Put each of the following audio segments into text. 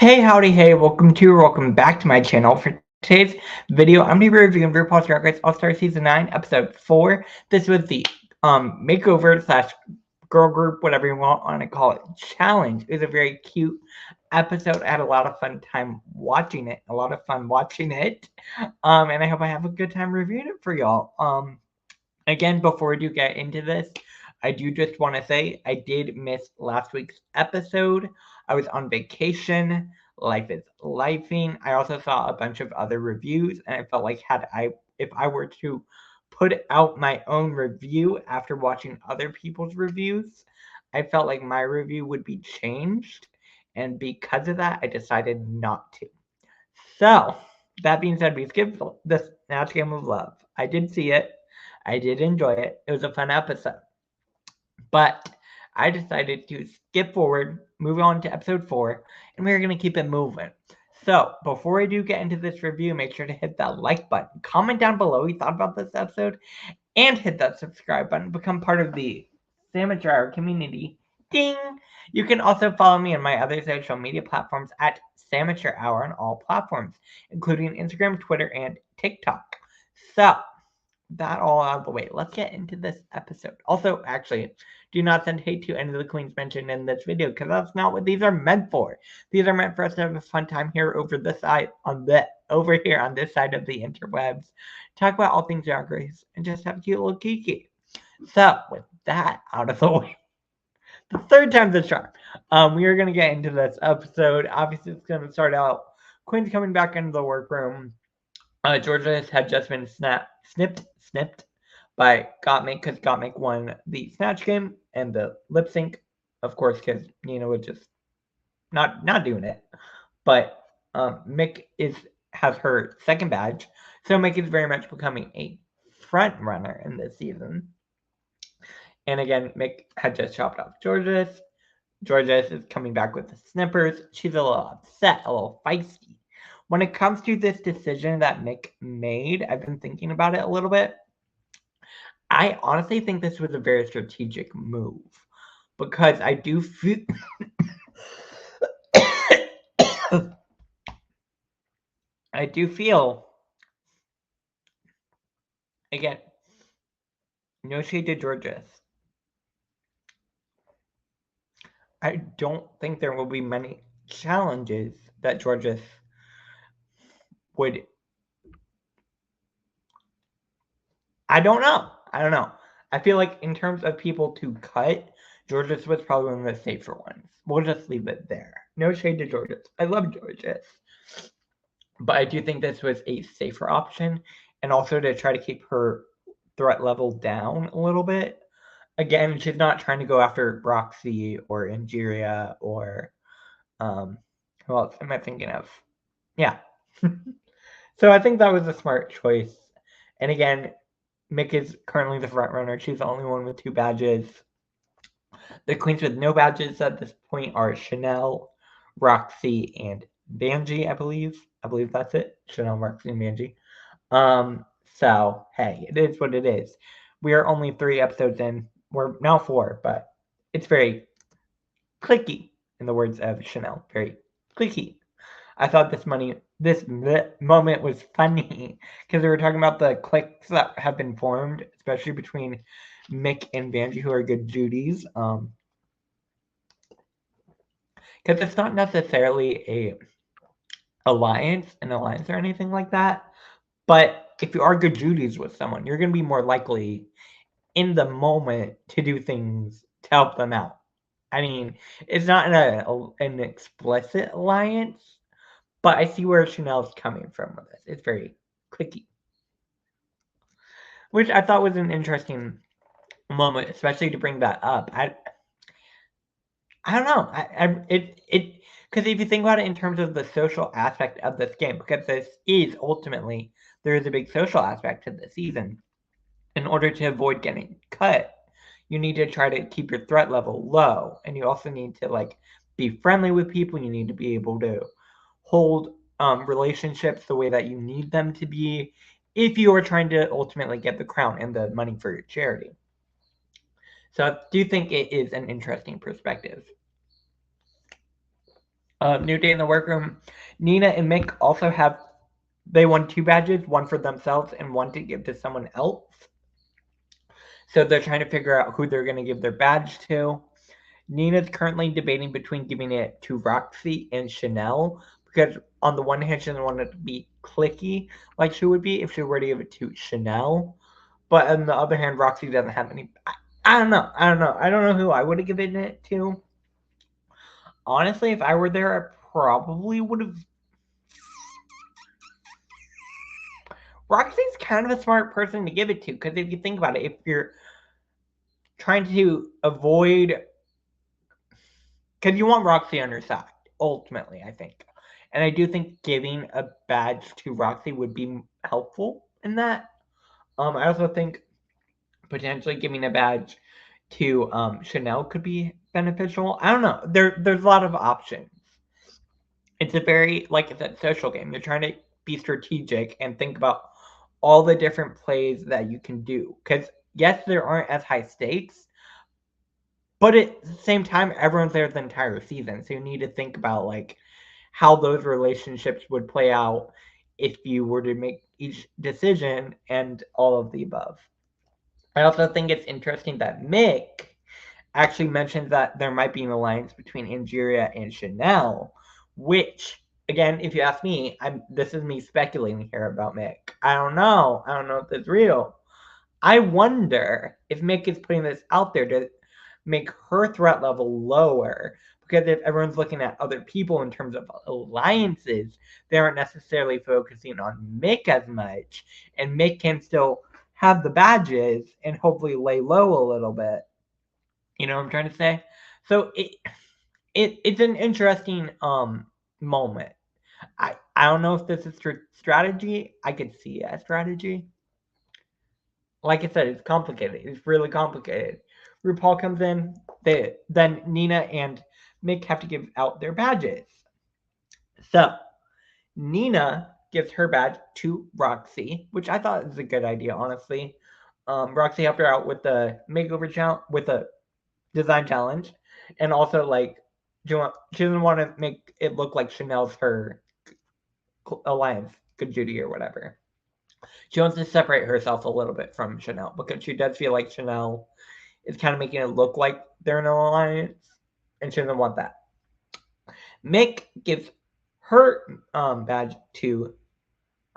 Howdy, hey, welcome back to my channel. For today's video, I'm going to be reviewing RuPaul's Drag Race All-Star Season 9, Episode 4. This was the makeover slash girl group, whatever you want to call it, challenge. It was a very cute episode. I had a lot of fun time watching it. And I hope I have a good time reviewing it for y'all. Again, before we do get into this, I do just want to say I did miss last week's episode. I was on vacation. Life is lifing. I also saw a bunch of other reviews, and I felt like if I were to put out my own review after watching other people's reviews, I felt like my review would be changed, and because of that, I decided not to. So, that being said, we skipped the Snatch Game of Love. I did see it. I did enjoy it. It was a fun episode. But I decided to skip forward, move on to episode 4, and we're going to keep it moving. So, before I do get into this review, make sure to hit that like button. Comment down below what you thought about this episode, and hit that subscribe button. Become part of the Sandwich Hour community. Ding! You can also follow me on my other social media platforms at Sandwich Hour on all platforms, including Instagram, Twitter, and TikTok. So, that all out of the way, let's get into this episode. Also, actually, do not send hate to any of the queens mentioned in this video, because that's not what these are meant for. These are meant for us to have a fun time here over this side over here on this side of the interwebs, talk about all things Drag Race, and just have a cute little kiki. So, with that out of the way, the third time's the charm. We are gonna get into this episode. Obviously, it's gonna start out Queen's coming back into the workroom. Georgia had just been snipped by Gottmik, because Gottmik won the Snatch Game and the lip sync, of course, because Nina was just not doing it. But Mick has her second badge, so Mick is very much becoming a front runner in this season. And again, Mick had just chopped off Georges. Georges is coming back with the snippers. She's a little upset, a little feisty. When it comes to this decision that Mick made, I've been thinking about it a little bit. I honestly think this was a very strategic move, because I do feel I do feel, again, no shade to Georges. I don't think there will be many challenges that Georges would. I don't know. I feel like in terms of people to cut, Georges was probably one of the safer ones. We'll just leave it there. No shade to Georges. I love Georges. But I do think this was a safer option, and also to try to keep her threat level down a little bit. Again, she's not trying to go after Roxy or Ingeria or who else am I thinking of? Yeah. So I think that was a smart choice. And again, Mick is currently the front runner. She's the only one with 2 badges. The queens with no badges at this point are Chanel, Roxy, and Vanjie, I believe. I believe that's it. Chanel, Roxy, and Vanjie. So hey, it is what it is. We are only 3 episodes in. We're now 4, but it's very clicky, in the words of Chanel. Very clicky. I thought this moment was funny, because we were talking about the cliques that have been formed, especially between Mick and Vanjie, who are good Judies. Because it's not necessarily an alliance or anything like that. But if you are good Judies with someone, you're going to be more likely in the moment to do things to help them out. I mean, it's not an explicit alliance, but I see where Chanel's coming from with this. It's very clicky, which I thought was an interesting moment, especially to bring that up. I don't know. Because if you think about it in terms of the social aspect of this game, because this is ultimately, there is a big social aspect to this season. In order to avoid getting cut, you need to try to keep your threat level low, and you also need to be friendly with people. You need to be able to hold relationships the way that you need them to be, if you are trying to ultimately get the crown and the money for your charity. So I do think it is an interesting perspective. New day in the workroom. Nina and Mick also they won 2 badges, one for themselves and one to give to someone else. So they're trying to figure out who they're going to give their badge to. Nina's currently debating between giving it to Roxy and Chanel because on the one hand, she doesn't want it to be clicky like she would be if she were to give it to Chanel. But on the other hand, Roxy doesn't have any. I don't know. I don't know. I don't know who I would have given it to. Honestly, if I were there, I probably would have. Roxy's kind of a smart person to give it to because if you think about it, if you're trying to avoid, because you want Roxy on your side, ultimately, I think. And I do think giving a badge to Roxy would be helpful in that. I also think potentially giving a badge to Chanel could be beneficial. I don't know. There's a lot of options. It's a very, like I said, social game. You're trying to be strategic and think about all the different plays that you can do. Because yes, there aren't as high stakes, but at the same time, everyone's there the entire season, so you need to think about like how those relationships would play out if you were to make each decision and all of the above. I also think it's interesting that Mick actually mentioned that there might be an alliance between Angeria and Chanel, which, again, if you ask me, this is me speculating here about Mick. I don't know. I don't know if it's real. I wonder if Mick is putting this out there to make her threat level lower. Because if everyone's looking at other people in terms of alliances, they aren't necessarily focusing on Mick as much. And Mick can still have the badges and hopefully lay low a little bit. You know what I'm trying to say? So it's an interesting moment. I don't know if this is strategy. I could see it as strategy. Like I said, it's complicated. It's really complicated. RuPaul comes in. Then Nina and Mick have to give out their badges. So Nina gives her badge to Roxy, which I thought was a good idea, honestly. Roxy helped her out with the makeover challenge, with the design challenge, and also like she doesn't want to make it look like Chanel's her alliance, good Judy or whatever. She wants to separate herself a little bit from Chanel because she does feel like Chanel is kind of making it look like they're in an alliance, and she doesn't want that. Mick gives her badge to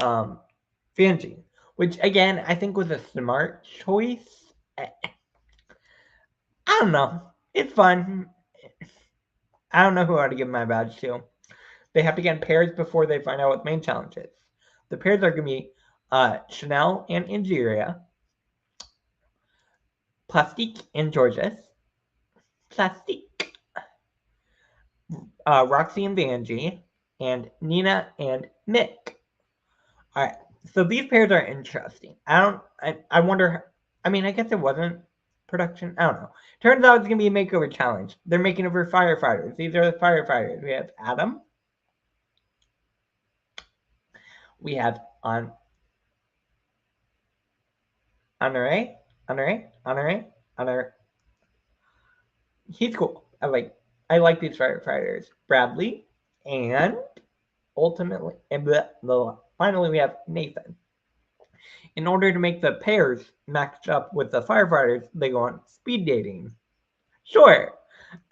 Vanjie, which again I think was a smart choice. I don't know. It's fun. I don't know who I ought to give my badge to. They have to get in pairs before they find out what the main challenge is. The pairs are going to be Chanel and Angeria, Plastique and Georges, Plastique, Roxy and Vanjie, and Nina and Mick. All right, so these pairs are interesting. I wonder. I mean, I guess it wasn't production. I don't know. Turns out it's gonna be a makeover challenge. They're making over firefighters. These are the firefighters. We have Adam. We have Honore. He's cool. I like these firefighters. Bradley and ultimately finally we have Nathan. In order to make the pairs match up with the firefighters, they go on speed dating. Sure.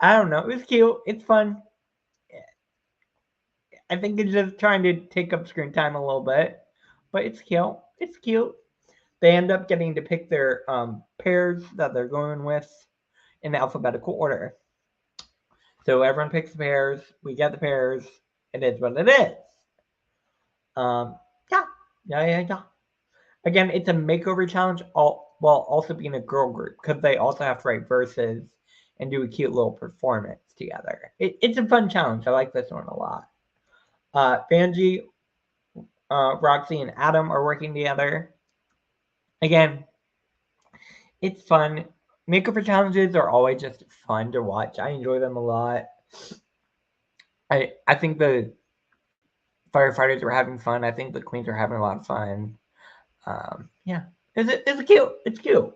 I don't know. It was cute. It's fun. I think it's just trying to take up screen time a little bit. But it's cute. It's cute. They end up getting to pick their pairs that they're going with in alphabetical order. So everyone picks the pairs. We get the pairs. It is what it is. Yeah. Again, it's a makeover challenge while also being a girl group because they also have to write verses and do a cute little performance together. It's a fun challenge. I like this one a lot. Vanjie, Roxy, and Adam are working together. Again, it's fun. Makeover challenges are always just fun to watch. I enjoy them a lot. I think the firefighters are having fun. I think the queens are having a lot of fun. Yeah, it's cute. It's cute.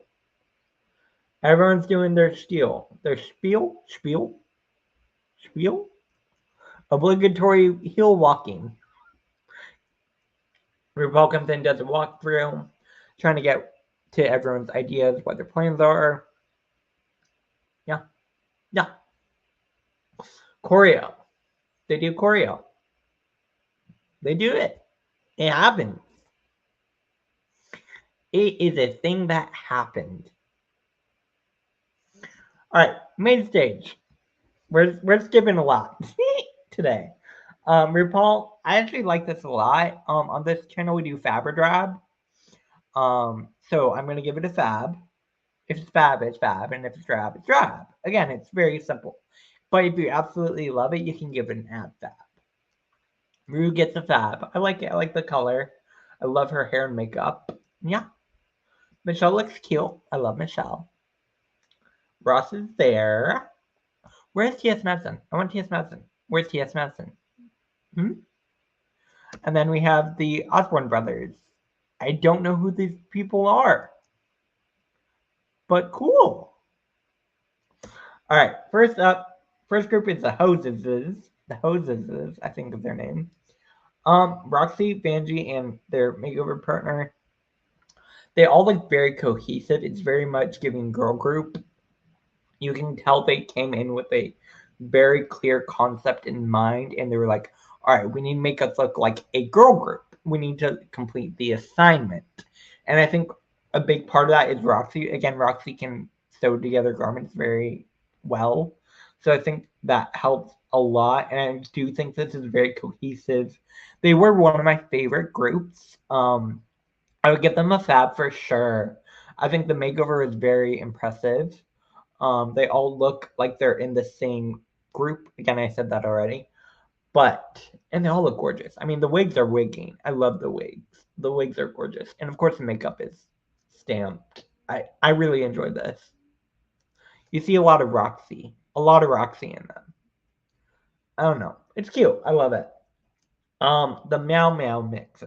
Everyone's doing their spiel. Their spiel. Obligatory heel walking. RuPaul comes in, does a walkthrough, trying to get to everyone's ideas, what their plans are. Yeah, yeah. Choreo. They do choreo. They do it. It happens. It is a thing that happened. All right, main stage. We're skipping a lot today. RuPaul, I actually like this a lot. On this channel we do Fab or Drab. So I'm gonna give it a Fab. If it's Fab, it's Fab, and if it's Drab, it's Drab. Again, it's very simple. But if you absolutely love it, you can give it an ab Fab. Ru gets a Fab. I like it. I like the color. I love her hair and makeup. Yeah. Michelle looks cute. I love Michelle. Ross is there. Where's T.S. Madison? I want T.S. Madison. Where's T.S. Madison? And then we have the Osborne brothers. I don't know who these people are, but cool. All right, first up, first group is the Hoseses. The Hoseses, I think is their name. Roxy, Vanjie, and their makeover partner. They all look very cohesive. It's very much giving girl group. You can tell they came in with a very clear concept in mind, and they were like, all right, we need to make us look like a girl group. We need to complete the assignment. And I think a big part of that is Roxy. Again, Roxy can sew together garments very well. So I think that helps a lot. And I do think this is very cohesive. They were one of my favorite groups. I would give them a Fab for sure. I think the makeover is very impressive. They all look like they're in the same group. Again, I said that already. And they all look gorgeous. I mean, the wigs are wigging. I love the wigs. The wigs are gorgeous. And of course, the makeup is stamped. I really enjoyed this. You see a lot of Roxy. A lot of Roxy in them. I don't know. It's cute. I love it. The Meow Meow mix.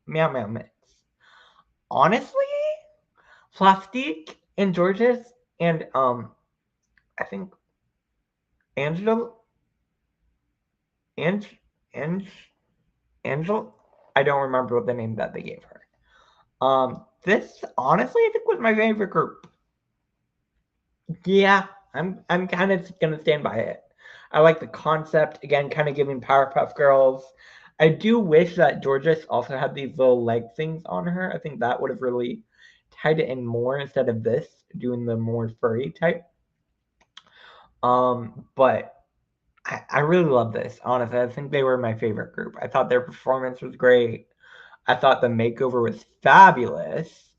Meow Meow mix. Honestly, Plastique and Georges and I think Angel Ang Angel I don't remember what the name that they gave her. This honestly I think was my favorite group. Yeah, I'm kind of gonna stand by it. I like the concept again, kind of giving Powerpuff Girls. I do wish that Georges also had these little leg things on her. I think that would have really tied it in more instead of this doing the more furry type. But I really love this. Honestly, I think they were my favorite group. I thought their performance was great. I thought the makeover was fabulous.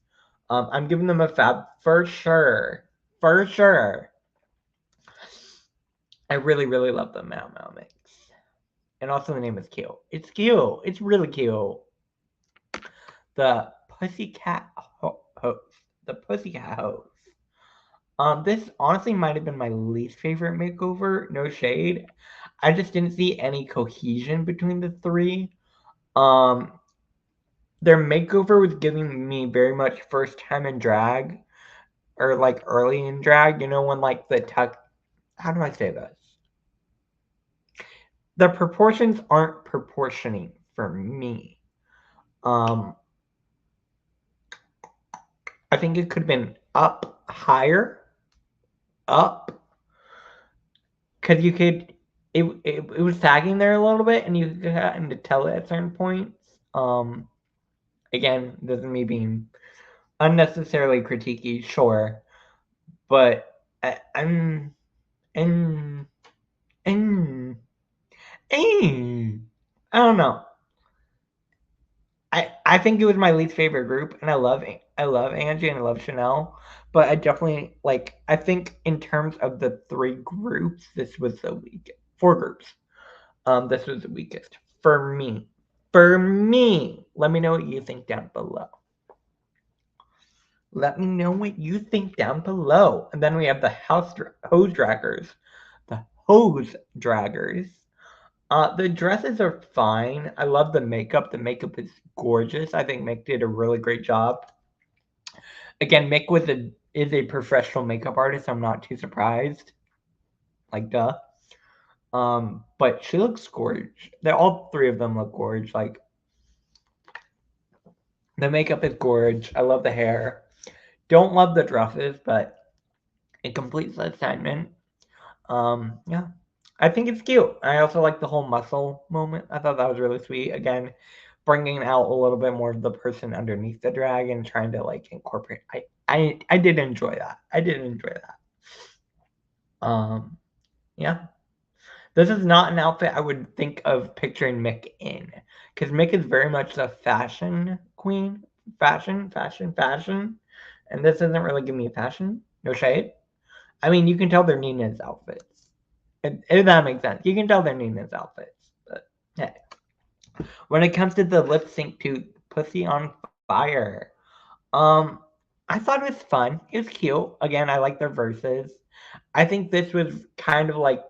I'm giving them a Fab for sure. For sure. I really, really love the Mau Mau mix. And also the name is cute. It's cute. It's really cute. The Pussycat Hose. The Pussycat Hose. This honestly might have been my least favorite makeover. No shade. I just didn't see any cohesion between the three. Their makeover was giving me very much first time in drag, or like early in drag. You know when like the tuck. How do I say this? The proportions aren't proportioning for me. I think it could have been up higher, up, because you could. It was sagging there a little bit, and you could kind to tell it at certain points. Again, this is me being unnecessarily critiquey, sure, but I'm and I don't know. I think it was my least favorite group, and I love Angie and I love Chanel, but I definitely like. I think in terms of the three groups, this was the weakest. Four groups. This was the weakest for me. For me, let me know what you think down below. Let me know what you think down below. And then we have the hose draggers. The hose draggers. The dresses are fine. I love the makeup. The makeup is gorgeous. I think Mick did a really great job. Again, Mick is a professional makeup artist. I'm not too surprised. Like, duh. But she looks gorgeous. All three of them look gorgeous. Like, the makeup is gorgeous. I love the hair. Don't love the dresses, but it completes the assignment. Yeah. I think it's cute. I also like the whole muscle moment. I thought that was really sweet. Again, bringing out a little bit more of the person underneath the drag and trying to like incorporate. I did enjoy that. I did enjoy that. Yeah. This is not an outfit I would think of picturing Mick in, because Mick is very much the fashion queen, fashion, and this doesn't really give me fashion. No shade. I mean, you can tell they're Nina's outfits. If that makes sense, you can tell they're Nina's outfits. But hey, when it comes to the lip sync to "Pussy on Fire," um, I thought it was fun. It was cute. Again, I like their verses. I think this was kind of like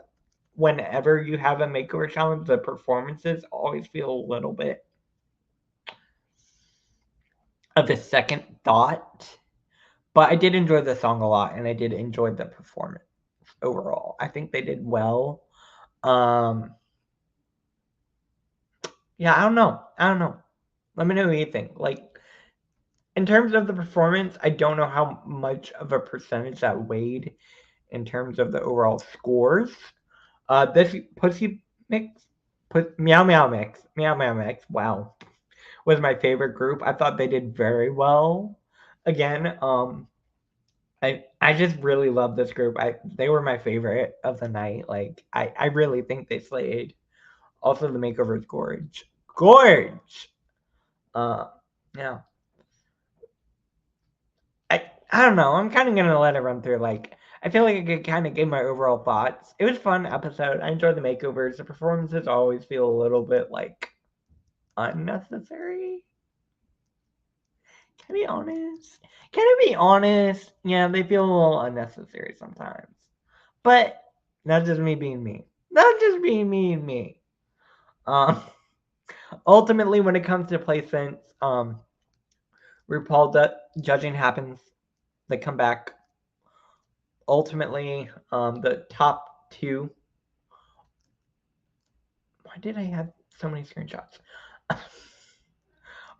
whenever you have a makeover challenge, the performances always feel a little bit of a second thought. But I did enjoy the song a lot, and I did enjoy the performance overall. I think they did well. Um, yeah, I don't know. I don't know. Let me know what you think. Like, in terms of the performance, I don't know how much of a percentage that weighed in terms of the overall scores. This Pussy Mix, Meow Meow Mix, Meow Meow Mix, wow, was my favorite group. I thought they did very well. Again, I just really love this group. They were my favorite of the night. Like, I really think they slayed. Also, the makeover is gorge. Gorge! Uh, yeah. I don't know. I'm kind of gonna let it run through. Like, I feel like I could kind of give my overall thoughts. It was a fun episode. I enjoyed the makeovers. The performances always feel a little bit like unnecessary. Can I be honest? Can I be honest? Yeah, they feel a little unnecessary sometimes. But that's just me being me. Not just being me and me. Um, ultimately, when it comes to placements, RuPaul judging happens. They come back. Ultimately, the top two. Why did I have so many screenshots?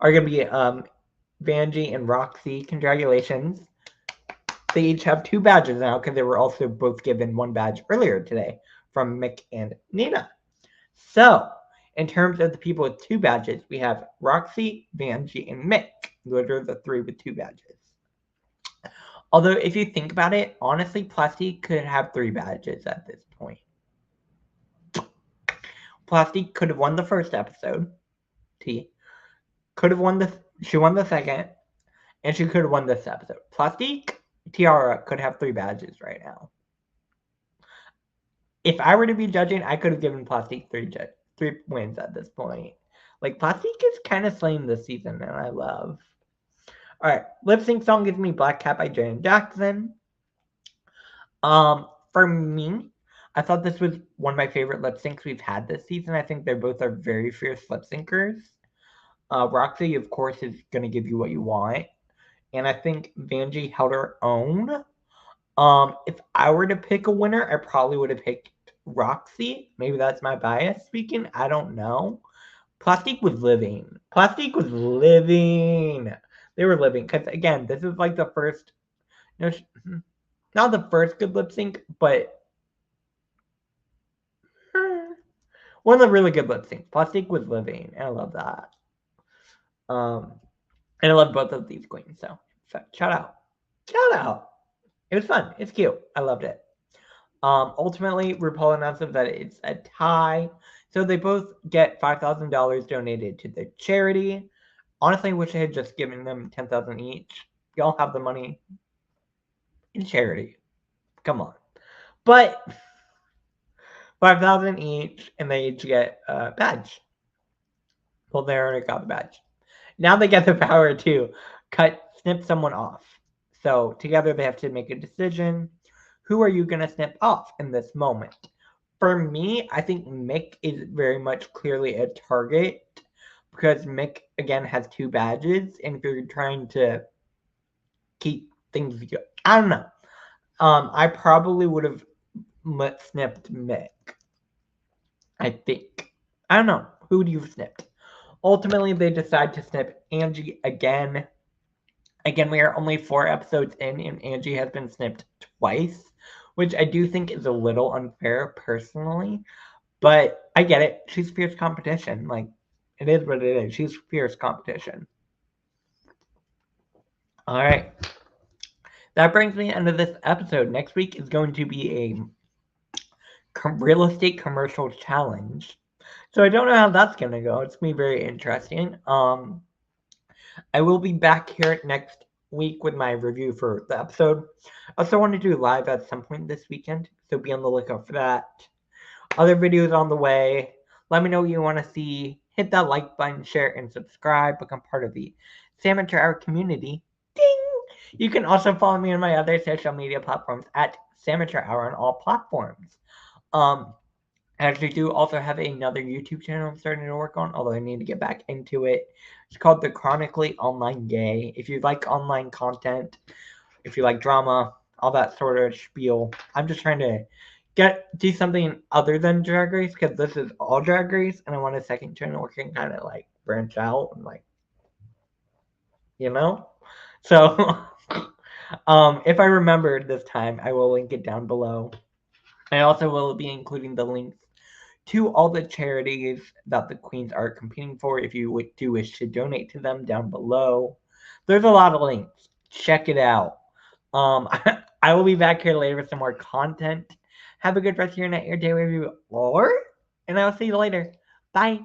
Are going to be Vanjie and Roxy. Congratulations. They each have 2 badges now because they were also both given 1 badge earlier today from Mick and Nina. So, in terms of the people with 2 badges, we have Roxy, Vanjie, and Mick. Those are the 3 with 2 badges. Although, if you think about it, honestly, Plastique could have 3 badges at this point. Plastique could have won the first episode. T. She won the second, and she could have won this episode. Plastique, Tiara could have 3 badges right now. If I were to be judging, I could have given Plastique 3 wins at this point. Like, Plastique is kind of slaying this season, and I love. All right, lip sync song gives me Black Cat by Janet Jackson. For me, I thought this was one of my favorite lip syncs we've had this season. I think they both are very fierce lip syncers. Roxy, of course, is going to give you what you want. And I think Vanjie held her own. If I were to pick a winner, I probably would have picked Roxy. Maybe that's my bias speaking. I don't know. Plastique was living. Plastique was living. They were living. Because, again, this is like the first. No, not the first good lip sync, but one of the really good lip syncs. Plastique was living. And I love that. And I love both of these queens. So shout out. Shout out. It was fun. It's cute. I loved it. Ultimately, RuPaul announces that it's a tie. So they both get $5,000 donated to the charity. Honestly, I wish I had just given them $10,000 each. Y'all have the money in charity. Come on. But $5,000 each, and they each get a badge. Well, they already got the badge. Now they get the power to snip someone off. So together they have to make a decision. Who are you going to snip off in this moment? For me, I think Mick is very much clearly a target because Mick, again, has 2 badges. And if you're trying to keep things good, I don't know. I probably would have snipped Mick. I think. I don't know. Who do you snipped? Ultimately, they decide to snip Angie again. Again, we are only 4 episodes in, and Angie has been snipped twice, which I do think is a little unfair personally. But I get it. She's fierce competition. Like, it is what it is. She's fierce competition. All right. That brings me into this episode. Next week is going to be a real estate commercial challenge. So I don't know how that's going to go. It's going to be very interesting. I will be back here next week with my review for the episode. I also want to do live at some point this weekend, so be on the lookout for that. Other videos on the way. Let me know what you want to see. Hit that like button, share, and subscribe. Become part of the Amateur Hour community. Ding! You can also follow me on my other social media platforms at Amateur Hour on all platforms. I actually do also have another YouTube channel I'm starting to work on, although I need to get back into it. It's called The Chronically Online Gay. If you like online content, if you like drama, all that sort of spiel, I'm just trying to do something other than Drag Race, because this is all Drag Race, and I want a second channel where I can kind of like branch out and like, you know? So, if I remember this time, I will link it down below. I also will be including the links to all the charities that the queens are competing for if you do wish to donate to them down below. There's a lot of links. Check it out. I will be back here later with some more content. Have a good rest of your night, your day, wherever you are, and I'll see you later. Bye.